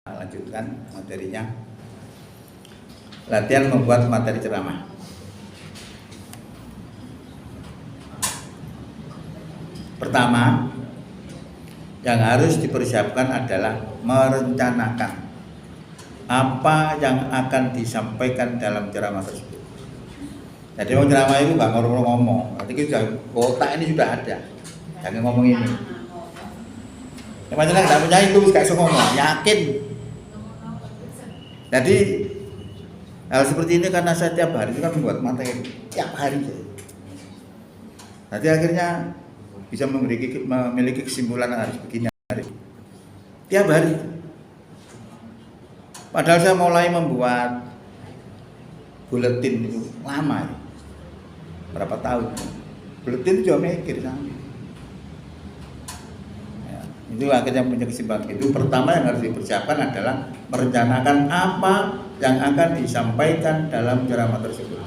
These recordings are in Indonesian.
lanjutkan materinya. Latihan membuat materi ceramah. Pertama, yang harus dipersiapkan adalah merencanakan apa yang akan disampaikan dalam ceramah tersebut. Jadi mau ceramah itu nggak ngomong, nanti kita otak ini sudah ada, jangan ngomong ini. Yang macamnya nggak punya itu, nggak bisa ngomong, yakin. Jadi hal seperti ini karena saya tiap hari itu kan membuat materi tiap hari. Nanti akhirnya bisa memiliki kesimpulan harus begini hari. Tiap hari. Padahal saya mulai membuat buletin itu lama ya. Berapa tahun. Buletin juga mikir sampai. Ya, itu akhirnya punya kesimpulan. Itu pertama yang harus dipersiapkan adalah merencanakan apa yang akan disampaikan dalam ceramah tersebut.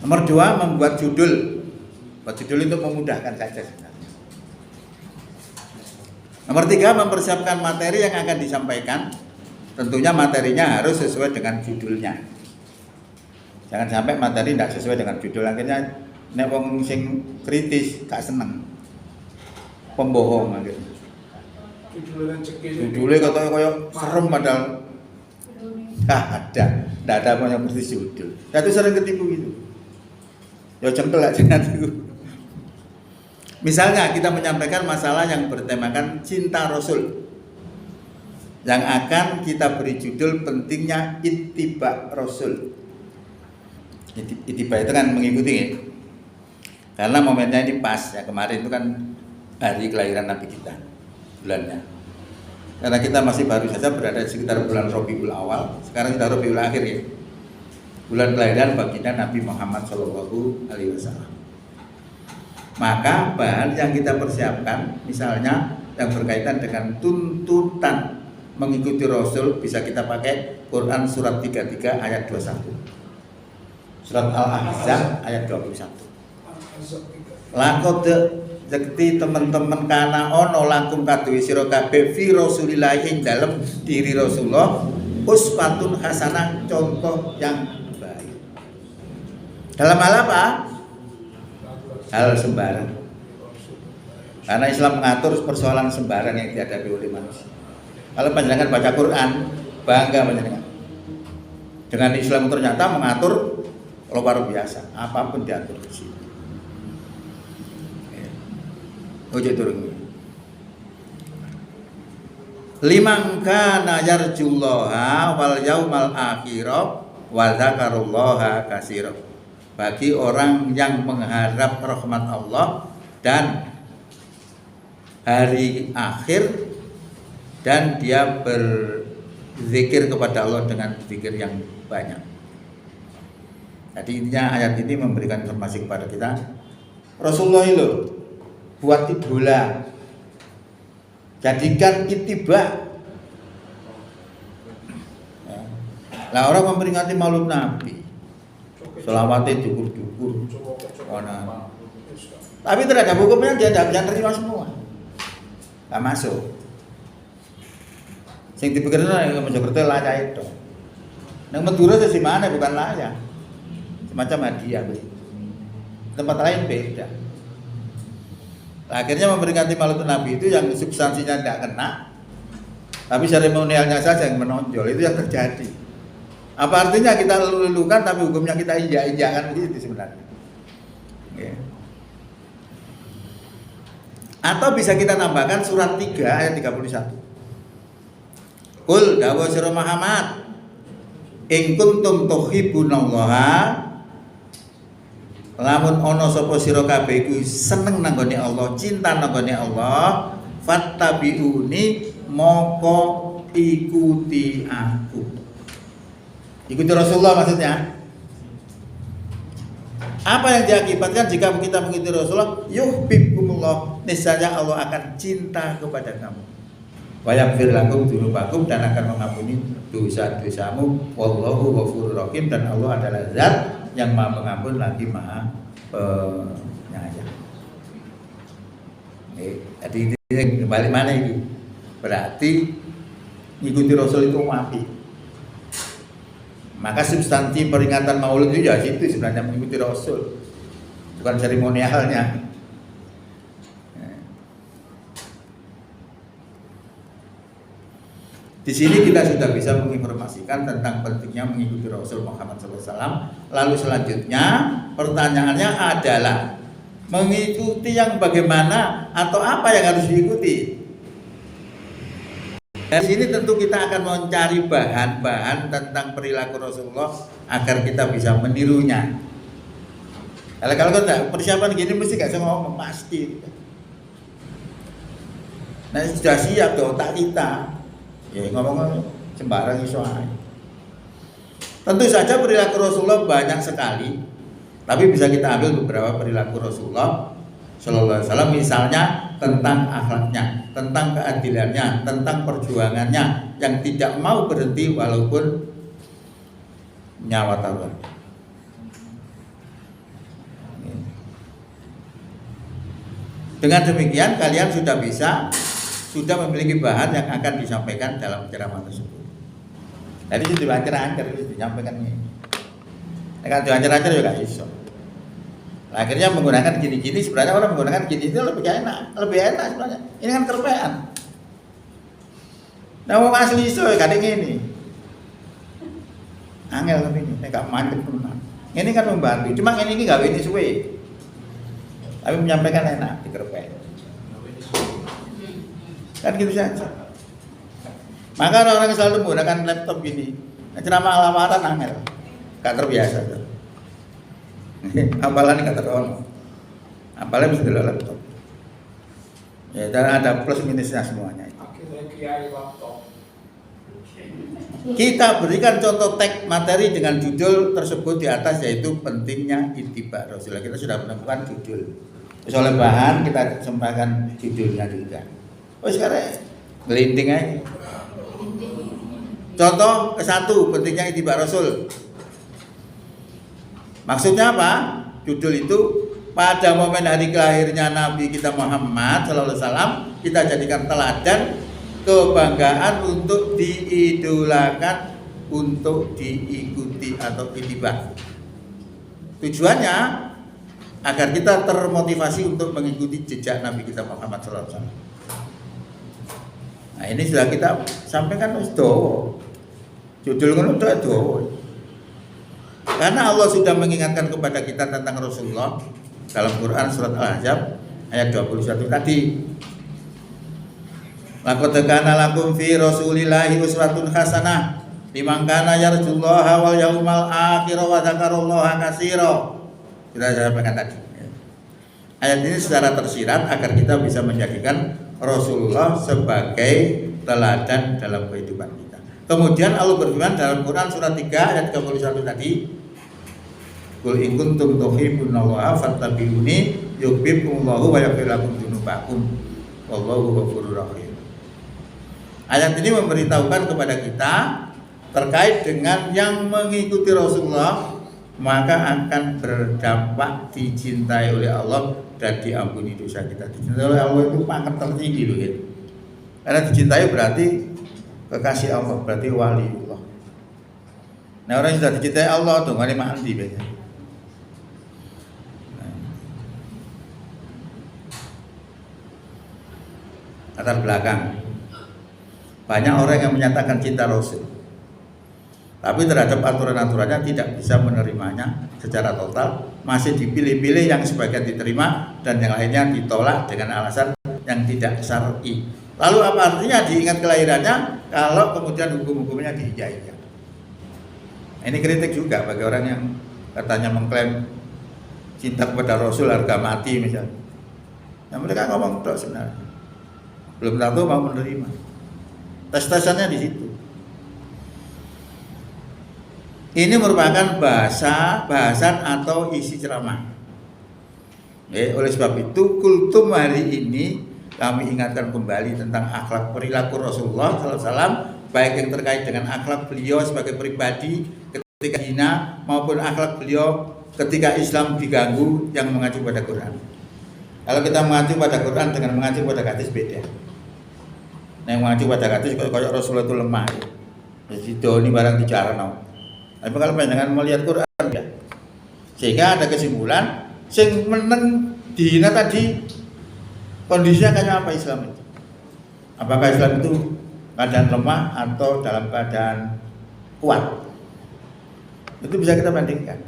Nomor 2, membuat judul. Buat judul itu memudahkan saja sebenarnya. Nomor 3, mempersiapkan materi yang akan disampaikan. Tentunya materinya harus sesuai dengan judulnya. Jangan sampai materi tidak sesuai dengan judul, akhirnya nek wong sing kritis gak seneng. Pembohong akhirnya. Judulnya katanya kayak serem padahal tidak ada apa yang persis judul. Saya tuh sering ketipu gitu. Ya jengkel aja nanti. Misalnya kita menyampaikan masalah yang bertemakan cinta Rasul, yang akan kita beri judul pentingnya ittiba Rasul. Ittiba itu kan mengikuti ya. Karena momennya ini pas ya, kemarin itu kan hari kelahiran Nabi kita, bulannya. Karena kita masih baru saja berada di sekitar bulan Rabiul Awal, sekarang kita Rabiul Akhir ya. Bulan kelahiran baginda Nabi Muhammad SAW. Maka bahan yang kita persiapkan, misalnya yang berkaitan dengan tuntutan mengikuti Rasul, bisa kita pakai Quran surat 33 ayat 21, surat Al-Ahzab ayat 21. Lakot Jakti teman-teman kana ono lakum kaduwi sira kabeh fi Rasulillah ing dalem diri Rasulullah uswatun hasanah, contoh yang baik. Dalam hal apa? Hal sembarang. Karena Islam mengatur persoalan sembarang yang dihadapi oleh manusia. Kalau panjenengan baca Quran, bangga panjenengan. Dengan Islam ternyata mengatur luar biasa, apapun diatur di sini. Ojo turun. Liman kana yarjullaha wal yaumal akhirah wa dzakarullaha katsira. Bagi orang yang mengharap rahmat Allah dan hari akhir, dan dia berzikir kepada Allah dengan zikir yang banyak. Jadi intinya ayat ini memberikan informasi kepada kita, Rasulullah itu buat idola, jadikan ittiba. Nah, orang memperingati Maulid Nabi, selawatnya dukur-dukur, tapi terhadap hukumnya dia tidak bisa terima semua, nggak masuk. Sing dipikirkan yang Mojokerto layak itu, yang Madura di mana bukan layak, semacam hadiah. Tempat lain beda. Akhirnya memperingati Maulid Nabi itu yang substansinya tidak kena, tapi seremonialnya saja yang menonjol, itu yang terjadi. Apa artinya kita lulukan tapi hukumnya kita injak-injakan begitu sebenarnya. Okay. Atau bisa kita tambahkan surat 3 ayat 31. Qul dawa sira Muhammad in kuntum tuhibbunallaha, lamun ana sapa sira kabeh iku seneng nanggone Allah, cinta nanggone Allah, fattabi'uni moko ikuti aku. Ikuti Rasulullah maksudnya. Apa yang diakibatkan jika kita mengikuti Rasulullah? Yuhibbukumullah, niscaya Allah akan cinta kepada kamu. Wa yaghfir lakum dzunubakum, dan akan mengampuni dosa-dosamu. Wallahu ghafurur rahim, dan Allah adalah Zat yang Maha Pengampun lagi Maha Penyayang. Jadi ini kembali mana ini? berarti mengikuti Rasul itu apik. Maka substansi peringatan Maulid itu ya situ sebenarnya mengikuti Rasul, bukan seremonialnya. Di sini kita sudah bisa menginformasikan tentang pentingnya mengikuti Rasul Muhammad SAW. Lalu selanjutnya pertanyaannya adalah mengikuti yang bagaimana atau apa yang harus diikuti. Dari sini tentu kita akan mencari bahan-bahan tentang perilaku Rasulullah agar kita bisa menirunya. Kalau kita persiapan gini mesti gak bisa ngomong pasti. Nah sudah siap di otak kita. Ya ngomong sembarang iso ae. Tentu saja perilaku Rasulullah banyak sekali, tapi bisa kita ambil beberapa perilaku Rasulullah Sallallahu Alaihi Wasallam, misalnya tentang akhlaknya, tentang keadilannya, tentang perjuangannya yang tidak mau berhenti walaupun nyawa taruhan. Dengan demikian kalian sudah memiliki bahan yang akan disampaikan dalam ceramah tersebut. Jadi itu dibaca-baca itu disampaikan ini. Kalau dibaca-baca juga iso. Akhirnya menggunakan gini-gini, sebenarnya orang menggunakan gini itu lebih enak sebenarnya. Ini kan kerpean. Nah mau asli iso ya kadang ini. Angel tapi ini, gak mantep teman. Ini kan membantu. Cuma ini gak ini suwe. Tapi menyampaikan enak di kerpean. Kan gitu saja. Maka orang yang selalu menggunakan laptop gini, ceramah lamaran angel, gak terbiasa. Apalan gak terono, apalan bisa dalam laptop. Ya, dan ada plus minusnya semuanya. Kita berikan contoh teks materi dengan judul tersebut di atas, yaitu pentingnya ittiba Rasulullah. Kita sudah menemukan judul. Soal bahan kita sampaikan judulnya juga. Oh sekarang gelinting aja. Contoh ke-1, pentingnya ittiba Rasul. Maksudnya apa? Judul itu pada momen hari kelahirnya Nabi kita Muhammad SAW, kita jadikan teladan kebanggaan untuk diidolakan, untuk diikuti atau ittiba. Tujuannya agar kita termotivasi untuk mengikuti jejak Nabi kita Muhammad SAW. Nah ini sudah kita sampaikan doa. Judul kan udah doa. Karena Allah sudah mengingatkan kepada kita tentang Rasulullah dalam Quran surat Al-Ahzab ayat 21 tadi. Laqad kana lakum fi Rasulillahi uswatun hasanah liman kana yarjullaha wal yaumal akhir wa dzakarallaha katsira. Kita sampaikan tadi. Ayat ini secara tersirat agar kita bisa menjadikan Rasulullah sebagai teladan dalam kehidupan kita. Kemudian Allah berfirman dalam Quran surat 3 ayat 31 tadi, Qul in kuntum tuhibbunallaha fattabi'uni yuhibbukumullahu wa yaghfir lakum dzunubakum wallahu ghafurur rahim. Ayat ini memberitahukan kepada kita terkait dengan yang mengikuti Rasulullah maka akan berdampak dicintai oleh Allah dan diampuni dosa kita. Dicintai oleh Allah itu pangkat tertinggi loh ya. Karena dicintai berarti kekasih Allah, berarti wali Allah. Nah orang yang sudah dicintai Allah tuh wali mandi biasanya. Latar belakang, banyak orang yang menyatakan cinta Rasul, tapi terhadap aturan-aturannya tidak bisa menerimanya secara total, masih dipilih-pilih, yang sebagian diterima dan yang lainnya ditolak dengan alasan yang tidak syar'i. Lalu apa artinya diingat kelahirannya kalau kemudian hukum-hukumnya diijaikan? Ini kritik juga bagi orang yang katanya mengklaim cinta kepada Rasul harga mati misalnya. Nah mereka ngomong itu sebenarnya belum tentu mau menerima. Tes-tesannya di situ. Ini merupakan bahasan atau isi ceramah. Oleh sebab itu kultum hari ini kami ingatkan kembali tentang akhlak perilaku Rasulullah SAW, baik yang terkait dengan akhlak beliau sebagai pribadi ketika hina maupun akhlak beliau ketika Islam diganggu yang mengacu pada Quran. Kalau kita mengacu pada Quran dengan mengacu pada hadis beda. Nek ngaji pada kados kaya Rasulullah itu lemah. Jadi doni barang dicarano. Tapi kalau panjenengan melihat Quran ya. Sehingga ada kesimpulan sing meneng dihina tadi kondisinya kayak apa Islam itu? Apakah Islam itu keadaan lemah atau dalam keadaan kuat? Itu bisa kita bandingkan.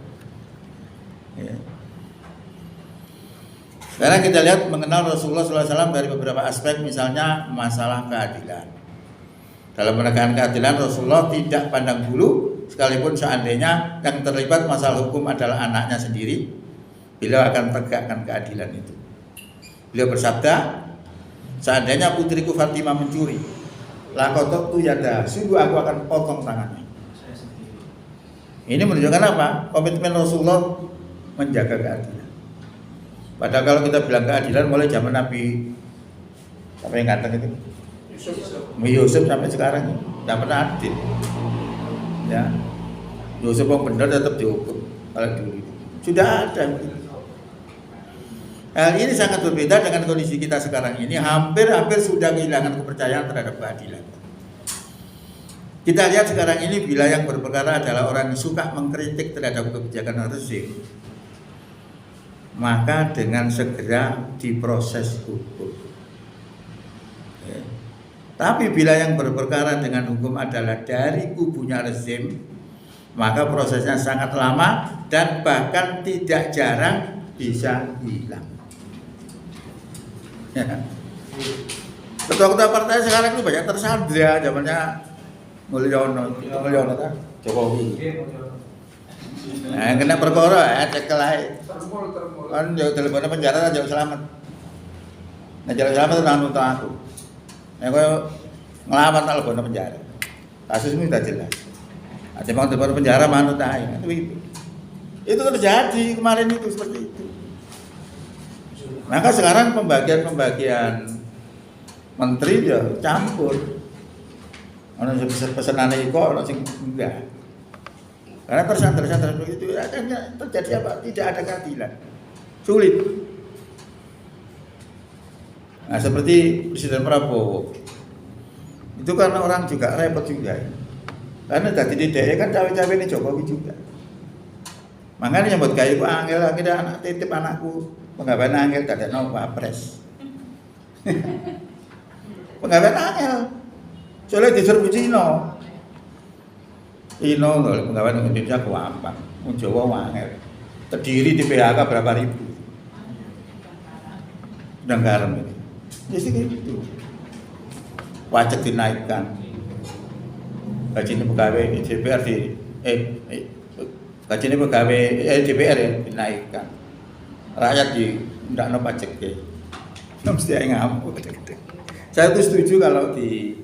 Ya. Sekarang kita lihat mengenal Rasulullah SAW dari beberapa aspek, misalnya masalah keadilan. Dalam menegakkan keadilan, Rasulullah tidak pandang bulu, sekalipun seandainya yang terlibat masalah hukum adalah anaknya sendiri, beliau akan tegakkan keadilan itu. Beliau bersabda, seandainya putriku Fatimah mencuri, lakotok tu yada, sungguh aku akan potong tangannya. Ini menunjukkan apa? Komitmen Rasulullah menjaga keadilan. Padahal kalau kita bilang keadilan mulai zaman Nabi, apa yang ganteng itu? Yusuf sampai sekarang tidak pernah adil. Ya, Yusuf yang benar tetap dihukum. Kalau dulu sudah ada. Hal ini sangat berbeda dengan kondisi kita sekarang ini. Hampir sudah kehilangan kepercayaan terhadap keadilan. Kita lihat sekarang ini bila yang berperkara adalah orang yang suka mengkritik terhadap kebijakan rezim, maka dengan segera diproses hukum. Ya. Tapi bila yang berperkara dengan hukum adalah dari kubunya rezim, maka prosesnya sangat lama dan bahkan tidak jarang bisa hilang. Ya. Ketua-ketua partai sekarang itu banyak tersandra, zamannya Mulyono ta? Jokowi. Nah, kena perkara ya cekel ae. Kan yo telepon penjara aja selamat. Nah, jalan selamat nang untuk aku. Nek koyo nglawan telepon penjara. Kasusmu sudah jelas. Ada mau telepon penjara manut ae. Itu terjadi kemarin itu seperti itu. Maka sekarang pembagian menteri ya campur. Ono sing pesenane iko, ono sing enggak. Karena tersandra itu akhirnya terjadi apa? Tidak ada keadilan. Sulit. Nah, seperti Presiden Prabowo. Itu karena orang juga repot juga. Karena tadi di DE kan cawe-cawe ini Jokowi juga. Makanya nyebut gawe ku angel, akhirnya anak titip anakku penggawean angel dadak nang Wapres. Penggawean angel. Soalnya disuruh Cina. Cina lho penggawean Indonesia gampang. Wong Jawa wangel. Terdiri di PHK berapa ribu. Udah garam ini. Jadi gitu. Pajak dinaikkan. Gaji pegawai DPR gaji pegawai DPR ya dinaikkan. Rakyat ndakno pajak ya. Mesti ngamuk. Saya tuh setuju kalau di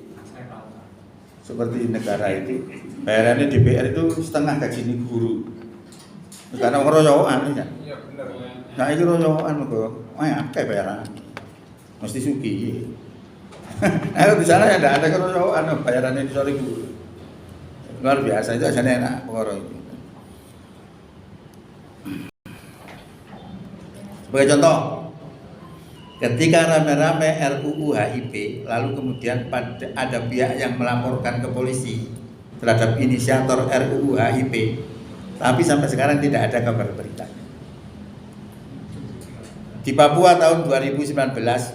seperti negara itu bayarannya DPR itu setengah gaji guru. Karena ngeroyokan ya. Iya benar. Nah itu royokan kok. Akeh bayaran. Mesti sugi. Nah di sana ya ada keroyokan bayarannya di sore guru. Luar biasa itu asane enak perkara itu. Sebagai contoh, ketika rame-rame RUU HIP, lalu kemudian ada pihak yang melaporkan ke polisi terhadap inisiator RUU HIP, tapi sampai sekarang tidak ada kabar berita. Di Papua tahun 2019,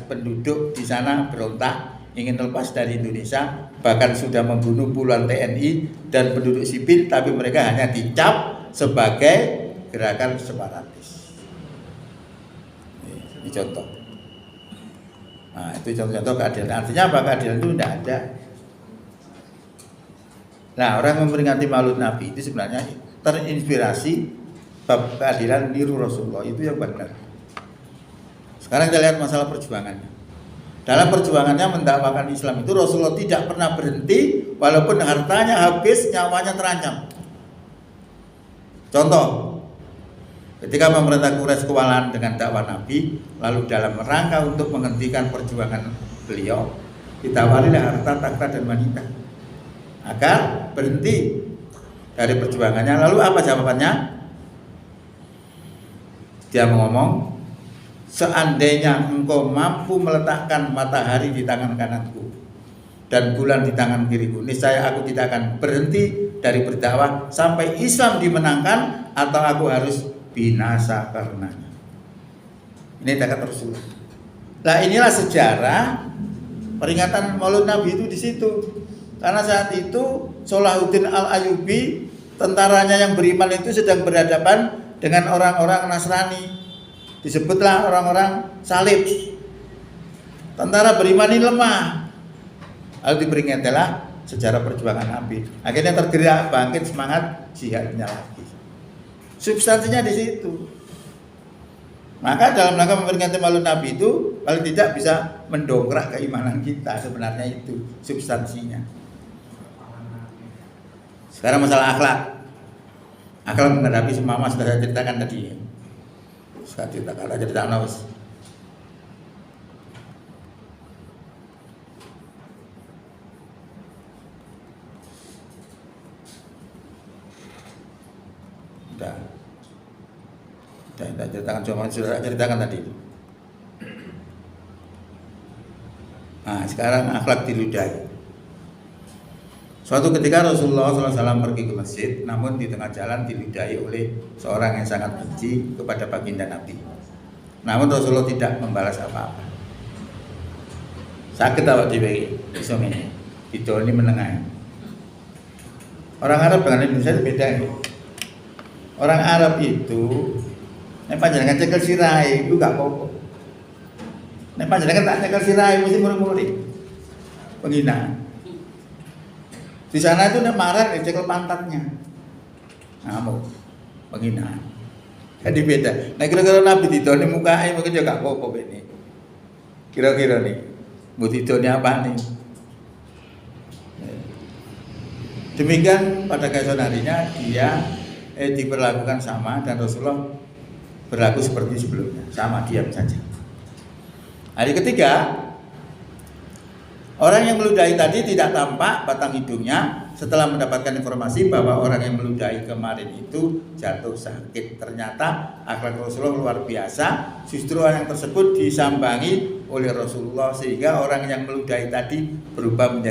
penduduk di sana berontak, ingin lepas dari Indonesia, bahkan sudah membunuh puluhan TNI dan penduduk sipil, tapi mereka hanya dicap sebagai gerakan separatis. Ini contoh. Nah, itu contoh-contoh keadilan. Artinya apa? Keadilan itu tidak ada. Nah, orang memperingati Maulid Nabi itu sebenarnya terinspirasi bab keadilan niru Rasulullah, itu yang benar. Sekarang kita lihat masalah perjuangannya. Dalam perjuangannya mendakwakan Islam itu Rasulullah tidak pernah berhenti walaupun hartanya habis, nyawanya terancam. Contoh, ketika pemerintah Quraisy kewalahan dengan dakwah Nabi, lalu dalam rangka untuk menghentikan perjuangan beliau, ditawarilah harta, takhta dan wanita agar berhenti dari perjuangannya. Lalu apa jawabannya? Dia ngomong, seandainya engkau mampu meletakkan matahari di tangan kananku dan bulan di tangan kiriku, niscaya aku tidak akan berhenti dari berdakwah sampai Islam dimenangkan atau aku harus binasa karenanya. Ini kata Rasulullah. Nah, inilah sejarah peringatan Maulid Nabi itu di situ. Karena saat itu Salahuddin Al-Ayyubi, tentaranya yang beriman itu sedang berhadapan dengan orang-orang Nasrani. Disebutlah orang-orang salib. Tentara beriman ini lemah. Lalu diperingatilah sejarah perjuangan Nabi. Akhirnya tergerak, bangkit semangat jihadnya lagi. Substansinya di situ. Maka dalam rangka memperingati Maulid Nabi itu paling tidak bisa mendongkrak keimanan kita, sebenarnya itu substansinya. Sekarang masalah akhlak. Akhlak menghadapi semua sudah saya ceritakan tadi. Saya ceritakan awas. Sudah ceritakan, cuma sudah ceritakan tadi. Nah, sekarang akhlak diludahi. Suatu ketika Rasulullah SAW pergi ke masjid, namun di tengah jalan diludahi oleh seorang yang sangat benci kepada baginda Nabi. Namun Rasulullah tidak membalas apa-apa. Sakit awak dhewe iso ngene. Itu ini menengah. Orang Arab dengan Indonesia itu beda ya. Orang Arab itu nek panjenengan cekel sirahe iku gak apa-apa. Nek panjenengan tak cekel sirahe mesti murmuri. Penghinaan. Di sana itu nek marah cekel pantatnya. Ngamuk. Penghinaan. Jadi beda. Nah kira-kira Nabi didone mukae mungkin juga gak apa-apa ini. Kira-kira nih. Mau didone apa nih? Demikian pada keesokan harinya dia diperlakukan sama dan Rasulullah berlaku seperti sebelumnya, sama, diam saja. Hari ketiga, orang yang meludahi tadi tidak tampak batang hidungnya setelah mendapatkan informasi bahwa orang yang meludahi kemarin itu jatuh sakit. Ternyata akhlak Rasulullah luar biasa, justru orang tersebut disambangi oleh Rasulullah sehingga orang yang meludahi tadi berubah menjadi